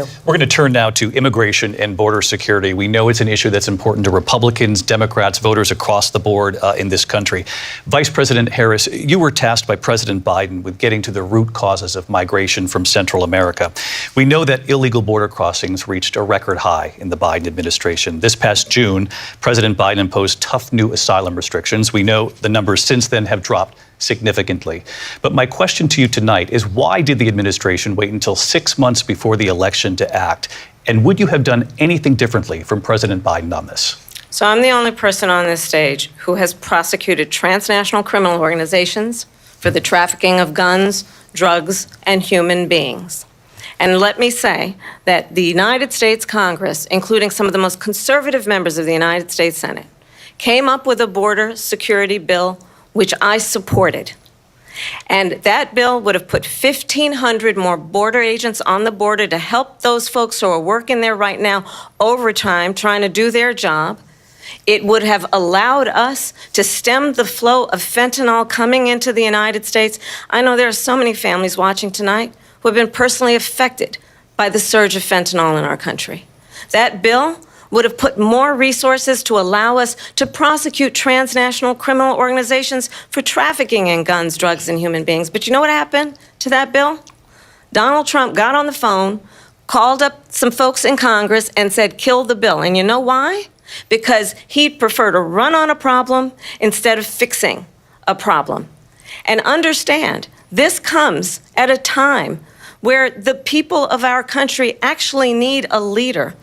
We're going to turn now to immigration and border security. We know it's an issue that's important to Republicans, Democrats, voters across the board in this country. Vice President Harris, you were tasked by President Biden with getting to the root causes of migration from Central America. We know that illegal border crossings reached a record high in the Biden administration. This past June, President Biden imposed tough new asylum restrictions. We know the numbers since then have dropped significantly. But my question to you tonight is, why did the administration wait until 6 months before the election to act? And would you have done anything differently from President Biden on this? So I'm the only person on this stage who has prosecuted transnational criminal organizations for the trafficking of guns, drugs, and human beings. And let me say that the United States Congress, including some of the most conservative members of the United States Senate, came up with a border security bill which I supported. And that bill would have put 1,500 more border agents on the border to help those folks who are working there right now overtime trying to do their job. It would have allowed us to stem the flow of fentanyl coming into the United States. I know there are so many families watching tonight who have been personally affected by the surge of fentanyl in our country. That bill would have put more resources to allow us to prosecute transnational criminal organizations for trafficking in guns, drugs, and human beings. But you know what happened to that bill? Donald Trump got on the phone, called up some folks in Congress, and said, kill the bill. And you know why? Because he'd prefer to run on a problem instead of fixing a problem. And understand, this comes at a time where the people of our country actually need a leader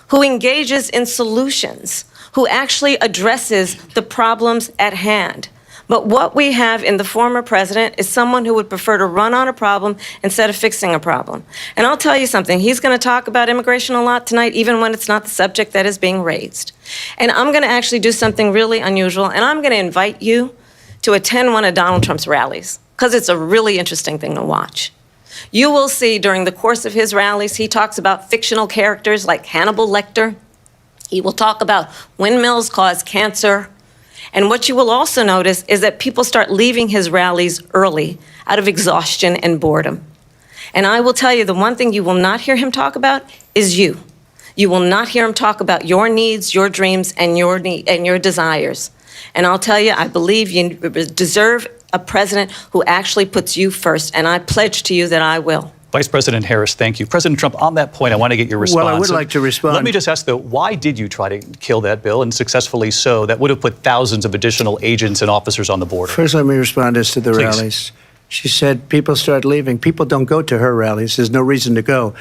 who engages in solutions, who actually addresses the problems at hand. But what we have in the former president is someone who would prefer to run on a problem instead of fixing a problem. And I'll tell you something, he's going to talk about immigration a lot tonight, even when it's not the subject that is being raised. And I'm going to actually do something really unusual, and I'm going to invite you to attend one of Donald Trump's rallies, because it's a really interesting thing to watch. You will see during the course of his rallies, he talks about fictional characters like Hannibal Lecter. He will talk about windmills cause cancer. And what you will also notice is that people start leaving his rallies early out of exhaustion and boredom. And I will tell you, the one thing you will not hear him talk about is you. You will not hear him talk about your needs, your dreams, and your desires. And I'll tell you, I believe you deserve a president who actually puts you first, and I pledge to you that I will. Vice President Harris, thank you. President Trump, on that point, I want to get your response. Well, I would like to respond. Let me just ask, though, why did you try to kill that bill, and successfully so? That would have put thousands of additional agents and officers on the border. First, let me respond as to the Please. rallies. She said people start leaving. People don't go to her rallies. There's no reason to go.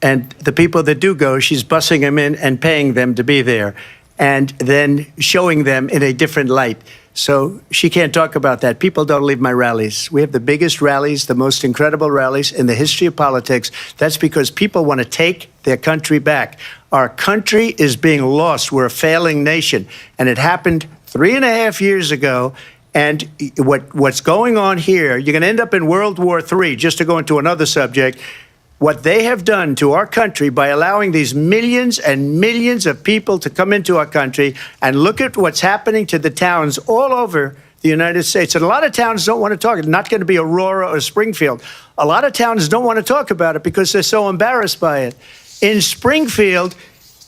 And the people that do go, she's bussing them in and paying them to be there, and then showing them in a different light. So she can't talk about that. People don't leave my rallies. We have the biggest rallies, the most incredible rallies in the history of politics. That's because people want to take their country back. Our country is being lost. We're a failing nation. And it happened 3.5 years ago. And what's going on here, you're going to end up in World War III, just to go into another subject. What they have done to our country by allowing these millions and millions of people to come into our country, and look at what's happening to the towns all over the United States. And a lot of towns don't want to talk. It's not going to be Aurora or Springfield. A lot of towns don't want to talk about it because they're so embarrassed by it. In Springfield,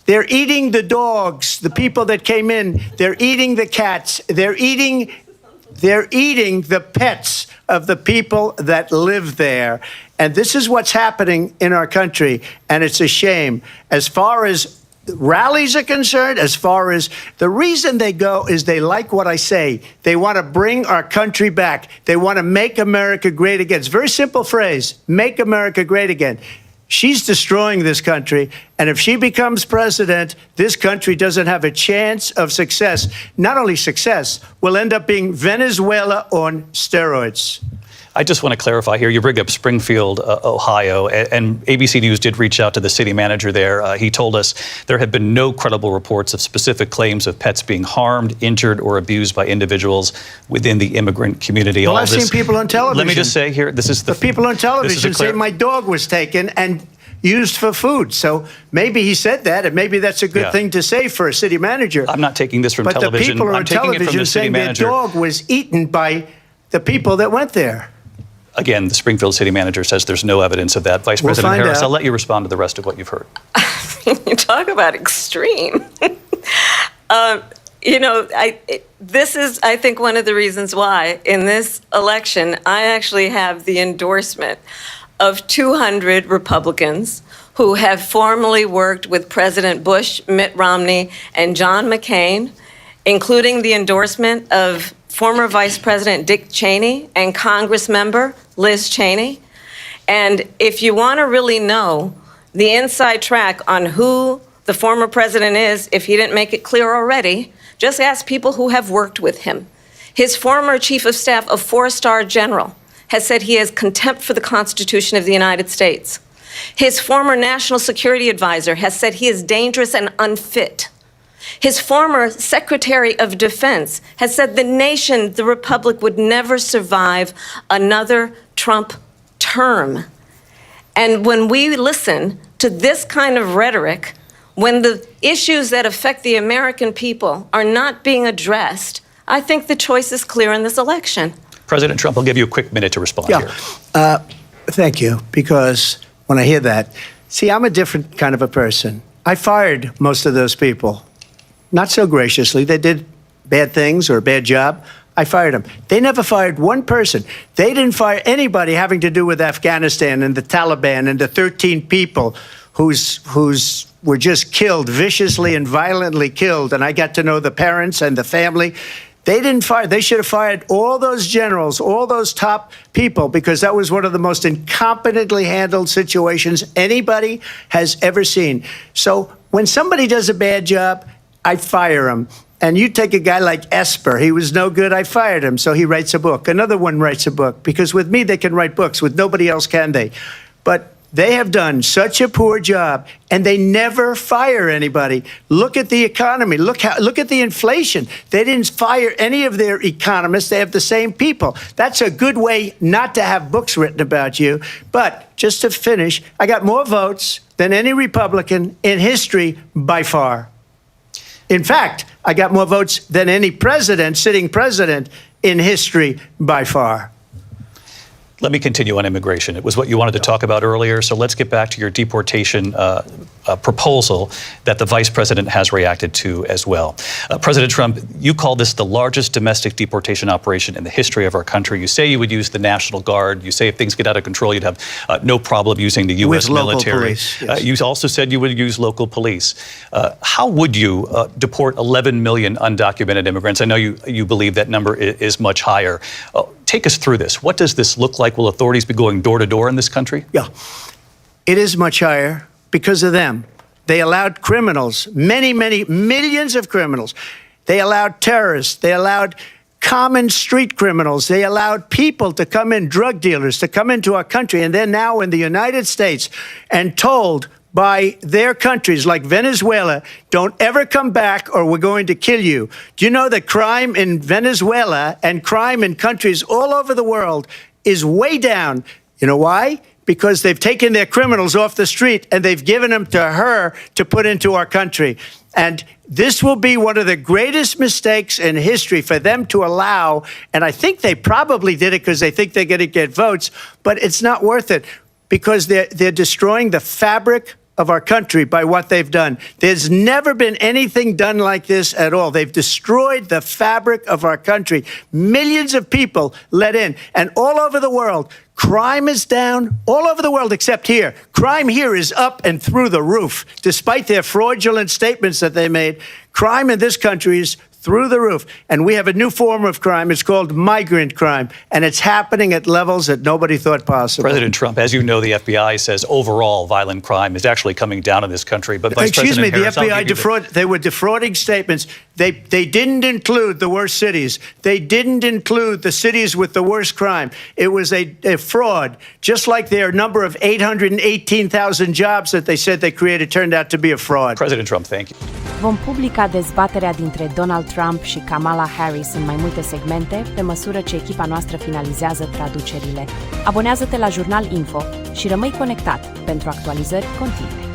they're eating the dogs, the people that came in. They're eating the cats. They're eating the pets of the people that live there. And this is what's happening in our country, and it's a shame. As far as rallies are concerned, as far as the reason they go is they like what I say. They want to bring our country back. They want to make America great again. It's a very simple phrase, make America great again. She's destroying this country, and if she becomes president, this country doesn't have a chance of success. Not only success, we'll end up being Venezuela on steroids. I just want to clarify here. You bring up Springfield, Ohio, and ABC News did reach out to the city manager there. He told us there have been no credible reports of specific claims of pets being harmed, injured, or abused by individuals within the immigrant community. Well, I've seen people on television. Let me just say here, this is the people on television say my dog was taken and used for food. So maybe he said that, and maybe that's a good thing to say for a city manager. I'm not taking this from television. But the people I'm on taking it from television the city saying their manager. dog was eaten by the people that went there. Again, the Springfield city manager says there's no evidence of that. Vice President find Harris, out. I'll let you respond to the rest of what you've heard. You talk about extreme. This is, I think, one of the reasons why in this election, I actually have the endorsement of 200 Republicans who have formerly worked with President Bush, Mitt Romney, and John McCain, including the endorsement of former Vice President Dick Cheney and Congress member Liz Cheney. And if you want to really know the inside track on who the former president is, if he didn't make it clear already, just ask people who have worked with him. His former chief of staff, a four-star general, has said he has contempt for the Constitution of the United States. His former national security advisor has said he is dangerous and unfit. His former Secretary of Defense has said the nation, the republic, would never survive another Trump term. And when we listen to this kind of rhetoric, when the issues that affect the American people are not being addressed, I think the choice is clear in this election. President Trump, I'll give you a quick minute to respond here. Thank you, because when I hear that, see, I'm a different kind of a person. I fired most of those people. Not so graciously. They did bad things or a bad job. I fired them. They never fired one person. They didn't fire anybody having to do with Afghanistan and the Taliban and the 13 people whose were just killed, viciously and violently killed. And I got to know the parents and the family. They didn't fire. They should have fired all those generals, all those top people, because that was one of the most incompetently handled situations anybody has ever seen. So when somebody does a bad job, I fire him. And you take a guy like Esper, he was no good, I fired him, so he writes a book. Another one writes a book, because with me they can write books, with nobody else can they. But they have done such a poor job, and they never fire anybody. Look at the economy. Look at the inflation. They didn't fire any of their economists. They have the same people. That's a good way not to have books written about you. But just to finish, I got more votes than any Republican in history by far. In fact, I got more votes than any president, sitting president, in history by far. Let me continue on immigration. It was what you wanted to talk about earlier, so let's get back to your deportation proposal that the vice president has reacted to as well. President Trump, you call this the largest domestic deportation operation in the history of our country. You say you would use the National Guard. You say if things get out of control, you'd have no problem using the U.S. military. Police, yes. You also said you would use local police. How would you deport 11 million undocumented immigrants? I know you believe that number is much higher. Take us through this. What does this look like? Will authorities be going door to door in this country? Yeah, it is much higher because of them. They allowed criminals, many, many millions of criminals. They allowed terrorists. They allowed common street criminals. They allowed people to come in, drug dealers, to come into our country. And they're now in the United States and told by their countries like Venezuela, don't ever come back or we're going to kill you. Do you know that crime in Venezuela and crime in countries all over the world is way down? You know why? Because they've taken their criminals off the street and they've given them to her to put into our country. And this will be one of the greatest mistakes in history for them to allow. And I think they probably did it because they think they're going to get votes, but it's not worth it because they're destroying the fabric of our country by what they've done. There's never been anything done like this at all. They've destroyed the fabric of our country. Millions of people let in. And all over the world, crime is down. All over the world except here. Crime here is up and through the roof. Despite their fraudulent statements that they made, crime in this country is through the roof. And we have a new form of crime. It's called migrant crime. And it's happening at levels that nobody thought possible. President Trump, as you know, the FBI says overall violent crime is actually coming down in this country. But Vice President Harris, the FBI they were defrauding statements. They didn't include the worst cities. They didn't include the cities with the worst crime. It was a fraud, just like their number of 818,000 jobs that they said they created turned out to be a fraud. President Trump, thank you. Vom publica dezbaterea dintre Donald Trump și Kamala Harris în mai multe segmente, pe măsură ce echipa noastră finalizează traducerile. Abonează-te la Jurnal Info și rămâi conectat pentru actualizări continue.